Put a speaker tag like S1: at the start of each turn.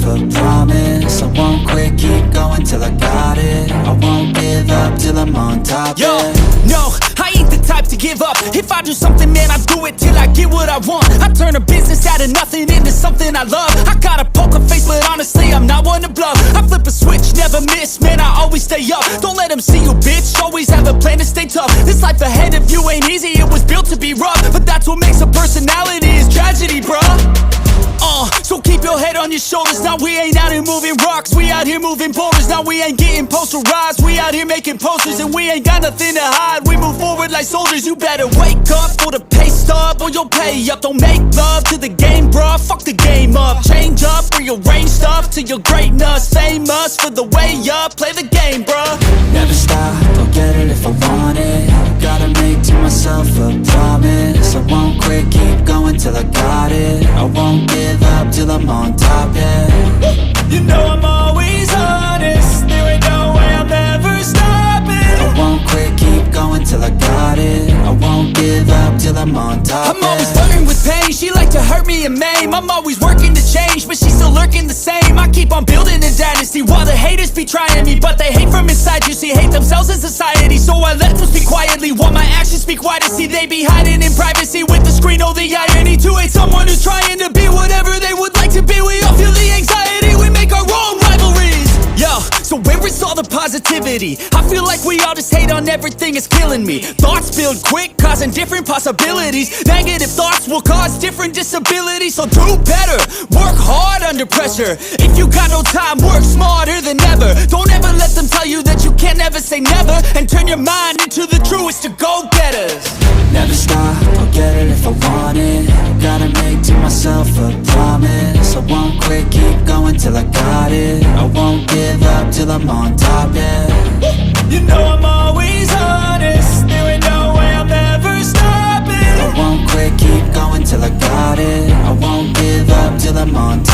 S1: a promise. I won't quit, keep going till I got it. I won't give up till I'm on top.
S2: Yo,
S1: yeah.
S2: no, I ain't the type to give up. If I do something, man, I do it till I get what I want. I turn a business out of nothing into something I love. I got a poker face, but honestly, I'm not one to bluff. I flip a switch, never miss, man, I always stay up. Don't let them see you, bitch, always have a plan to stay tough. This life ahead of you ain't easy, it was built to be rough. But that's what makes a personality, is tragedy, bruh. So keep your head on your shoulders. Now we ain't out here moving rocks, we out here moving boulders. Now we ain't getting posterized, we out here making posters. And we ain't got nothing to hide, we move forward like soldiers. You better wake up for the pay stub, or you'll pay up. Don't make love to the game, bruh, fuck the game up. Change up, rearrange stuff to your greatness. Famous for the way up, play the game, bruh.
S1: Never stop, I'll get it if I want it. Gotta make to myself a promise. I won't quit, keep going till I got it. I won't give up till I'm on top, yeah.
S2: You know I'm always honest, there ain't no way I'm ever stopping.
S1: I won't quit, keep going till I got it. I won't give up till I'm on top,
S2: I'm always flirting with pain, she like to hurt me and maim. I'm always working to change, but she's still lurking the same. I keep on building a dynasty while the haters be trying me. But they hate from inside, you see, hate themselves in society. So I let them speak quietly while my actions speak wider. See, they be hiding in privacy with the screen. Oh, the irony to hate someone who's trying to be whatever they would like to be. We all feel the anxiety, we make our own rivalries. Yo, so where is all the positivity? I feel like we all just hate on everything, it's killing me. Thoughts build quick, causing different possibilities. Negative thoughts will cause different disabilities. So do better, work hard under pressure. If you got no time, work smarter than ever. Don't ever let them tell you that you can't ever say never. And turn your mind into the truest of go-getters.
S1: Never stop, I'll get it if I want it. Gotta make to myself a promise. I won't quit, keep going till I got it. I won't give up till I'm on top, yeah.
S2: You know I'm always honest, there ain't no way I'm ever stopping.
S1: I won't quit, keep going till I got it. I won't give up till I'm on top.